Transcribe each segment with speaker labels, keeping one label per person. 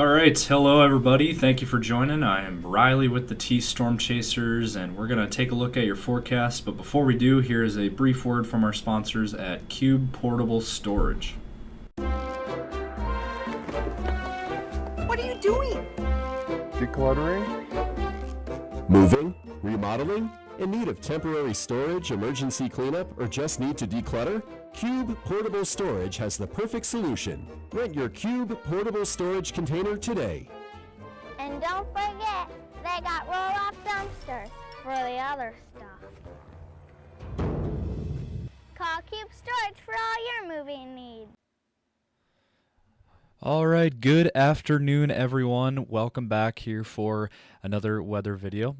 Speaker 1: All right, hello everybody. Thank you for joining. I am Riley with the T Storm Chasers, and we're going to take a look at your forecast. But before we do, here is a brief word from our sponsors at Cube Portable Storage.
Speaker 2: What are you doing?
Speaker 3: Decluttering?
Speaker 4: Moving? Remodeling? In need of temporary storage, emergency cleanup, or just need to declutter? Cube Portable Storage has the perfect solution. Rent your Cube Portable Storage container today.
Speaker 5: And don't forget, they got roll-off dumpsters for the other stuff. Call Cube Storage for all your moving needs.
Speaker 6: All right, good afternoon, everyone. Welcome back here for another weather video.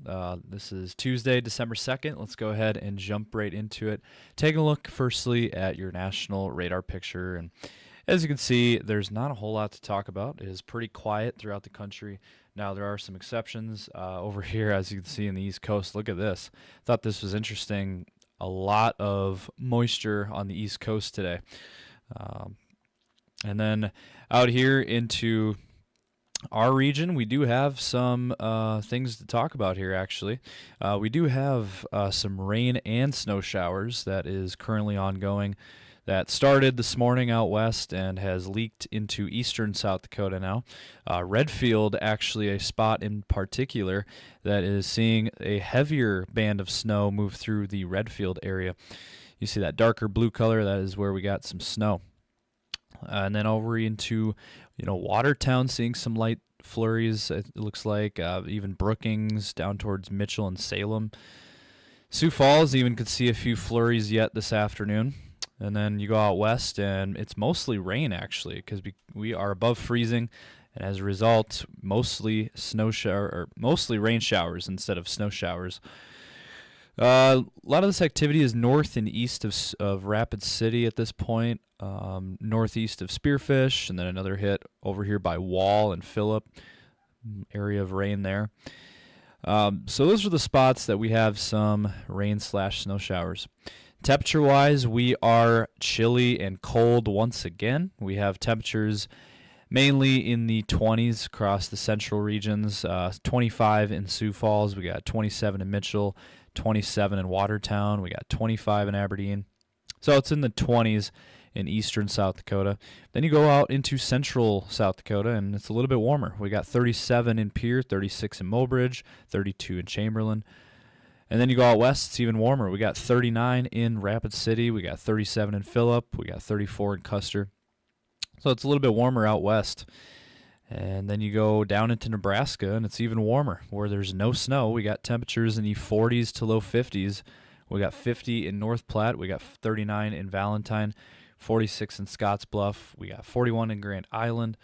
Speaker 6: This is Tuesday, December 2nd. Let's go ahead and jump right into it. Taking a look firstly at your national radar picture. And as you can see, there's not a whole lot to talk about. It is pretty quiet throughout the country. Now, there are some exceptions over here, as you can see in the East Coast. Look at this. Thought this was interesting. A lot of moisture on the East Coast today. And then out here into our region, we do have some things to talk about here, actually. We do have some rain and snow showers that is currently ongoing. That started this morning out west and has leaked into eastern South Dakota now. Redfield, actually a spot in particular that is seeing a heavier band of snow move through the Redfield area. You see that darker blue color, that is where we got some snow. And then over into, Watertown, seeing some light flurries, it looks like. Even Brookings down towards Mitchell and Salem. Sioux Falls even could see a few flurries yet this afternoon. And then you go out west, and it's mostly rain, actually, because we are above freezing. And as a result, mostly rain showers instead of snow showers. A lot of this activity is north and east of Rapid City at this point, northeast of Spearfish, and then another hit over here by Wall and Phillip, area of rain there. So those are the spots that we have some rain/snow showers. Temperature-wise, we are chilly and cold once again. We have temperatures mainly in the 20s across the central regions, 25 in Sioux Falls, we got 27 in Mitchell, 27 in Watertown, we got 25 in Aberdeen. So it's in the 20s in eastern South Dakota. Then you go out into central South Dakota, and it's a little bit warmer. We got 37 in Pierre, 36 in Mobridge, 32 in Chamberlain. And then you go out west, it's even warmer. We got 39 in Rapid City, we got 37 in Phillip, we got 34 in Custer. So it's a little bit warmer out west. And then you go down into Nebraska, and it's even warmer. Where there's no snow, we got temperatures in the 40s to low 50s. We got 50 in North Platte. We got 39 in Valentine, 46 in Scottsbluff. We got 41 in Grand Island.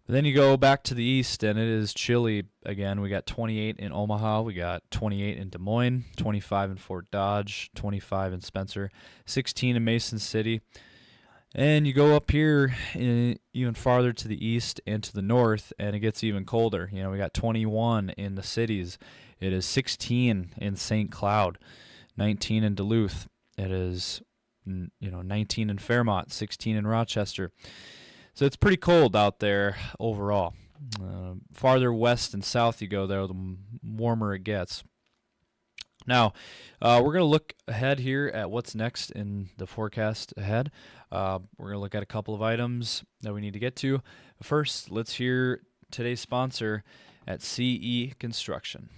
Speaker 6: But then you go back to the east, and it is chilly again. We got 28 in Omaha. We got 28 in Des Moines, 25 in Fort Dodge, 25 in Spencer, 16 in Mason City. And you go up here even farther to the east and to the north, and it gets even colder. We got 21 in the cities. It is 16 in St. Cloud, 19 in Duluth. It is 19 in Fairmont, 16 in Rochester. So it's pretty cold out there overall. Farther west and south you go there, the warmer it gets. Now, we're going to look ahead here at what's next in the forecast ahead. We're going to look at a couple of items that we need to get to. First, let's hear today's sponsor at CE Construction.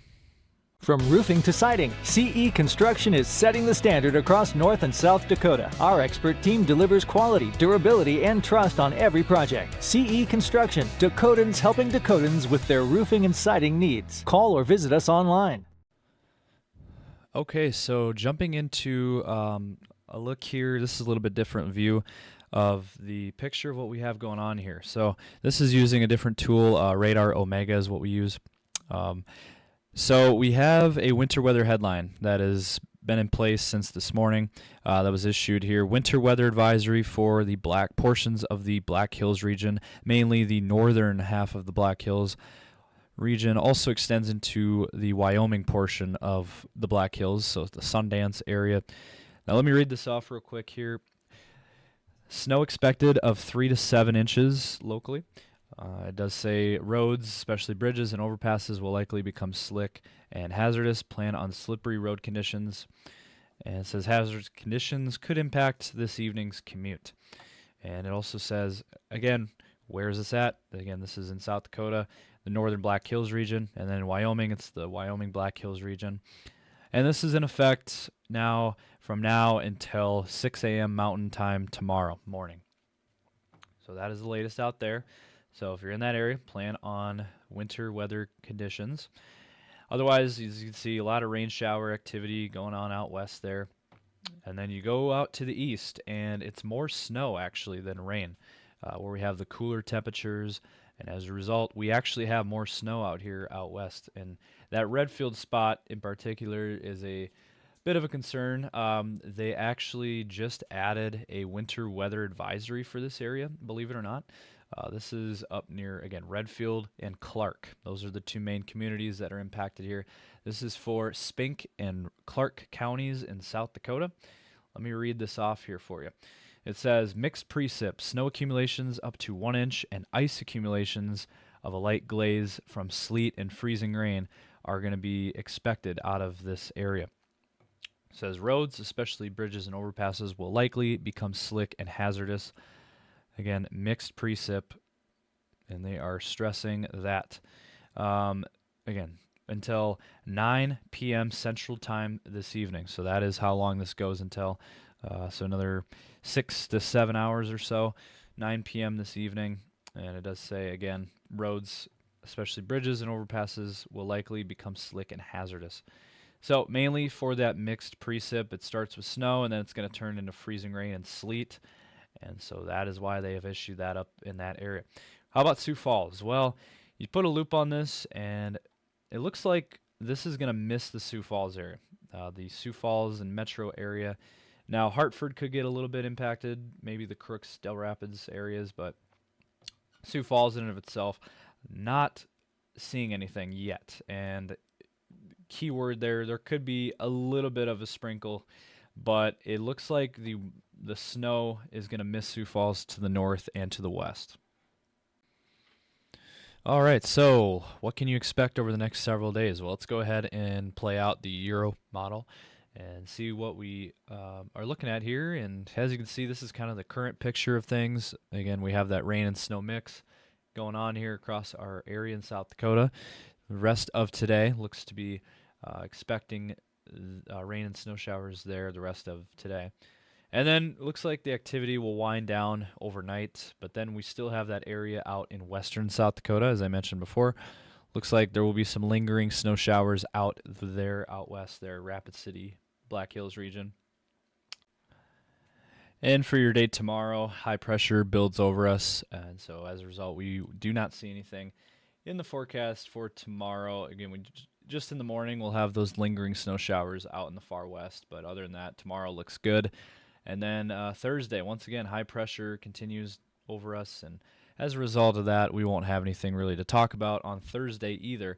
Speaker 7: From roofing to siding, CE Construction is setting the standard across North and South Dakota. Our expert team delivers quality, durability, and trust on every project. CE Construction, Dakotans helping Dakotans with their roofing and siding needs. Call or visit us online.
Speaker 6: Okay, so jumping into a look here, this is a little bit different view of the picture of what we have going on here. So this is using a different tool, Radar Omega is what we use. So we have a winter weather headline that has been in place since this morning. That was issued here. Winter weather advisory for the black portions of the Black Hills region, mainly the northern half of the Black Hills region, also extends into the Wyoming portion of the Black Hills, so the Sundance area. Now let me read this off real quick here. Snow expected of 3 to 7 inches locally. It does say roads, especially bridges and overpasses, will likely become slick and hazardous. Plan on slippery road conditions. And it says hazardous conditions could impact this evening's commute. And it also says, again, where is this at? Again, this is in South Dakota, the northern Black Hills region. And then in Wyoming, it's the Wyoming Black Hills region. And this is in effect now from now until 6 a.m. Mountain Time tomorrow morning. So that is the latest out there. So if you're in that area, plan on winter weather conditions. Otherwise, as you can see, a lot of rain shower activity going on out west there. And then you go out to the east, and it's more snow actually than rain, where we have the cooler temperatures. And as a result, we actually have more snow out here out west. And that Redfield spot in particular is a bit of a concern. They actually just added a winter weather advisory for this area, believe it or not. This is up near, again, Redfield and Clark. Those are the two main communities that are impacted here. This is for Spink and Clark counties in South Dakota. Let me read this off here for you. It says, mixed precip, snow accumulations up to 1 inch, and ice accumulations of a light glaze from sleet and freezing rain are going to be expected out of this area. It says roads, especially bridges and overpasses, will likely become slick and hazardous. Again, mixed precip, and they are stressing that. Again, until 9 p.m. Central Time this evening. So that is how long this goes until. So another 6 to 7 hours or so, 9 p.m. this evening. And it does say, again, roads, especially bridges and overpasses, will likely become slick and hazardous. So mainly for that mixed precip, it starts with snow, and then it's going to turn into freezing rain and sleet. And so that is why they have issued that up in that area. How about Sioux Falls? Well, you put a loop on this, and it looks like this is going to miss the Sioux Falls area. The Sioux Falls and metro area. Now, Hartford could get a little bit impacted, maybe the Crooks, Del Rapids areas, but Sioux Falls in and of itself, not seeing anything yet. And keyword there could be a little bit of a sprinkle, but it looks like the snow is going to miss Sioux Falls to the north and to the west. All right, so what can you expect over the next several days? Well, let's go ahead and play out the Euro model and see what we are looking at here. And as you can see, this is kind of the current picture of things. Again, we have that rain and snow mix going on here across our area in South Dakota. The rest of today looks to be expecting rain and snow showers there the rest of today. And then it looks like the activity will wind down overnight, but then we still have that area out in western South Dakota, as I mentioned before. Looks like there will be some lingering snow showers out there, out west there, Rapid City, Black Hills region. And for your day tomorrow, high pressure builds over us, and so as a result, we do not see anything in the forecast for tomorrow. Again, we just in the morning, we'll have those lingering snow showers out in the far west, but other than that, tomorrow looks good. And then Thursday, once again, high pressure continues over us, and as a result of that, we won't have anything really to talk about on Thursday either.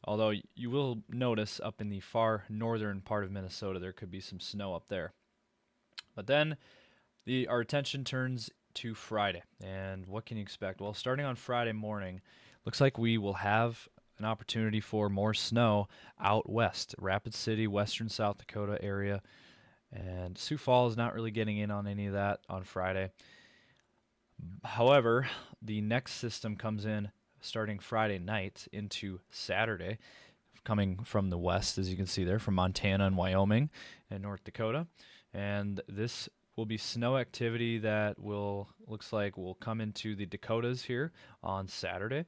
Speaker 6: Although you will notice up in the far northern part of Minnesota, there could be some snow up there. But then our attention turns to Friday, and what can you expect? Well, starting on Friday morning, looks like we will have an opportunity for more snow out west, Rapid City, western South Dakota area. And Sioux Falls is not really getting in on any of that on Friday. However, the next system comes in starting Friday night into Saturday, coming from the west, as you can see there, from Montana and Wyoming and North Dakota. And this will be snow activity that looks like will come into the Dakotas here on Saturday.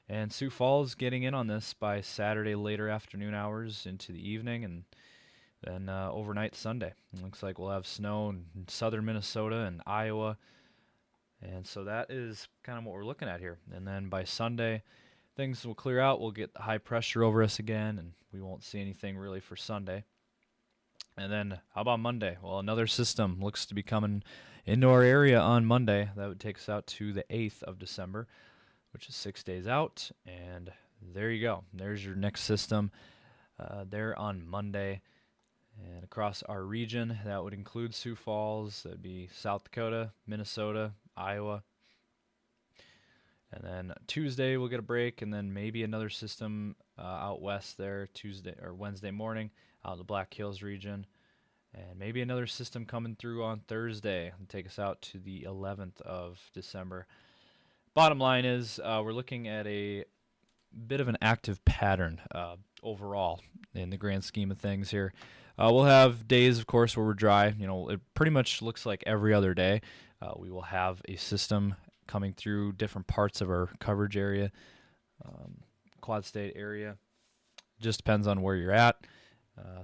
Speaker 6: And Sioux Falls getting in on this by Saturday later afternoon hours into the evening, and then overnight Sunday. It looks like we'll have snow in southern Minnesota and Iowa. And so that is kind of what we're looking at here. And then by Sunday, things will clear out. We'll get the high pressure over us again, and we won't see anything really for Sunday. And then how about Monday? Well, another system looks to be coming into our area on Monday. That would take us out to the 8th of December, which is 6 days out. And there you go. There's your next system there on Monday. And across our region, that would include Sioux Falls, that'd be South Dakota, Minnesota, Iowa. And then Tuesday we'll get a break, and then maybe another system out west there Tuesday or Wednesday morning out in the Black Hills region. And maybe another system coming through on Thursday and take us out to the 11th of December. Bottom line is we're looking at a bit of an active pattern overall in the grand scheme of things here. We'll have days, of course, where we're dry. You know, it pretty much looks like every other day. We will have a system coming through different parts of our coverage area, quad state area. Just depends on where you're at.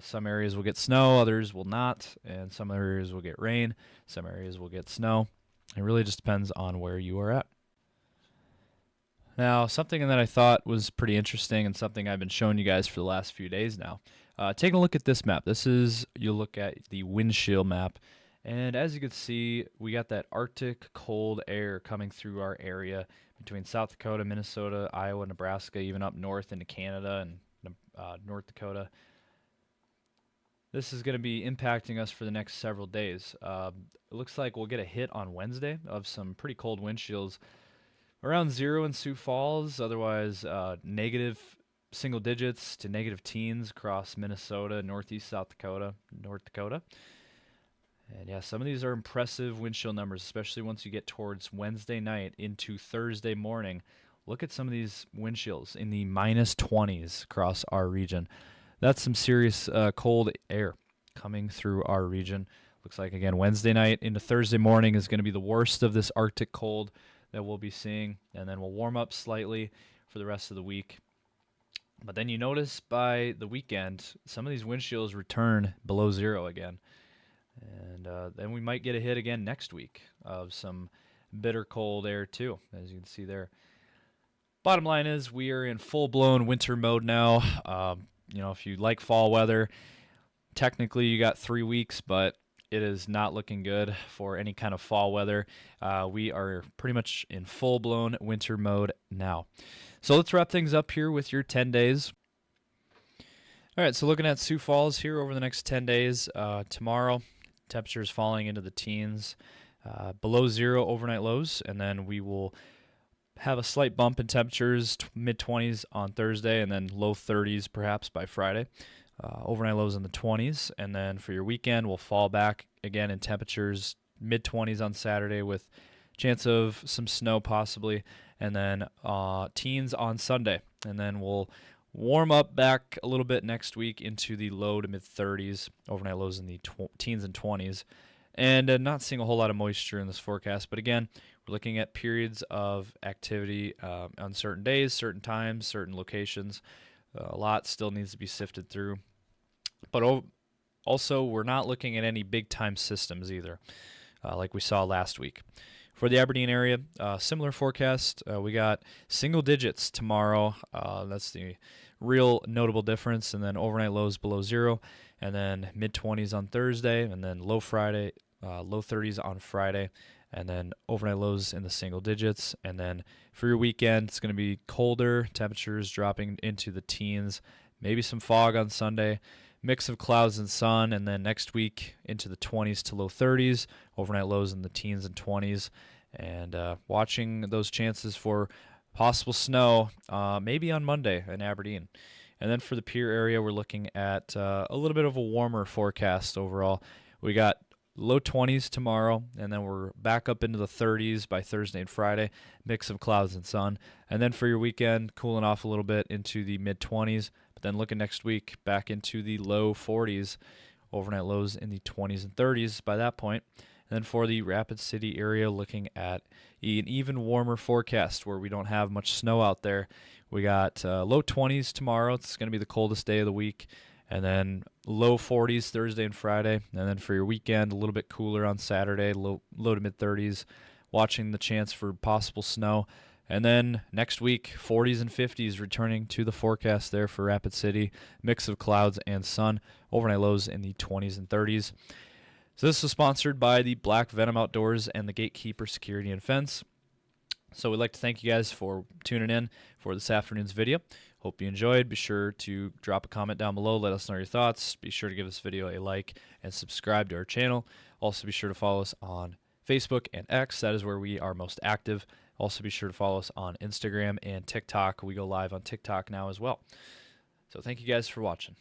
Speaker 6: Some areas will get snow, others will not, and some areas will get rain, some areas will get snow. It really just depends on where you are at. Now, something that I thought was pretty interesting and something I've been showing you guys for the last few days now. Taking a look at this map. This is, you look at the wind chill map, and as you can see, we got that Arctic cold air coming through our area between South Dakota, Minnesota, Iowa, Nebraska, even up north into Canada and North Dakota. This is going to be impacting us for the next several days. It looks like we'll get a hit on Wednesday of some pretty cold wind chills around 0 in Sioux Falls, otherwise negative single digits to negative teens across Minnesota, northeast South Dakota, North Dakota. And yeah, some of these are impressive wind chill numbers, especially once you get towards Wednesday night into Thursday morning. Look at some of these wind chills in the minus 20s across our region. That's some serious cold air coming through our region. Looks like, again, Wednesday night into Thursday morning is going to be the worst of this Arctic cold that we'll be seeing, and then we'll warm up slightly for the rest of the week. But then you notice by the weekend, some of these wind chills return below 0 again. And then we might get a hit again next week of some bitter cold air too, as you can see there. Bottom line is we are in full-blown winter mode now. You know, if you like fall weather, technically you got 3 weeks, but it is not looking good for any kind of fall weather. We are pretty much in full-blown winter mode now. So let's wrap things up here with your 10 days. All right, so looking at Sioux Falls here over the next 10 days. Tomorrow, temperatures falling into the teens, below 0 overnight lows, and then we will have a slight bump in temperatures, mid-20s on Thursday, and then low 30s perhaps by Friday. Overnight lows in the 20s, and then for your weekend, we'll fall back again in temperatures, mid-20s on Saturday with chance of some snow possibly, and then teens on Sunday. And then we'll warm up back a little bit next week into the low to mid-30s, overnight lows in the teens and 20s. And not seeing a whole lot of moisture in this forecast, but again, we're looking at periods of activity on certain days, certain times, certain locations. A lot still needs to be sifted through. But also, we're not looking at any big-time systems either, like we saw last week. For the Aberdeen area, similar forecast. We got single digits tomorrow. That's the real notable difference. And then overnight lows below 0. And then mid-20s on Thursday. And then low 30s on Friday. And then overnight lows in the single digits. And then for your weekend, it's going to be colder. Temperatures dropping into the teens. Maybe some fog on Sunday. Mix of clouds and sun. And then next week into the 20s to low 30s. Overnight lows in the teens and 20s. And watching those chances for possible snow maybe on Monday in Aberdeen. And then for the Pierre area, we're looking at a little bit of a warmer forecast overall. We got low 20s tomorrow, and then we're back up into the 30s by Thursday and Friday, mix of clouds and sun. And then for your weekend, cooling off a little bit into the mid-20s, but then looking next week back into the low 40s, overnight lows in the 20s and 30s by that point. And then for the Rapid City area, looking at an even warmer forecast where we don't have much snow out there. We got low 20s tomorrow. It's going to be the coldest day of the week. And then low 40s Thursday and Friday. And then for your weekend, a little bit cooler on Saturday, low to mid-30s, watching the chance for possible snow. And then next week, 40s and 50s returning to the forecast there for Rapid City. Mix of clouds and sun. Overnight lows in the 20s and 30s. So this is sponsored by the Black Venom Outdoors and the Gatekeeper Security and Fence. So we'd like to thank you guys for tuning in for this afternoon's video. Hope you enjoyed. Be sure to drop a comment down below. Let us know your thoughts. Be sure to give this video a like and subscribe to our channel. Also be sure to follow us on Facebook and X. That is where we are most active. Also, be sure to follow us on Instagram and TikTok. We go live on TikTok now as well. So thank you guys for watching.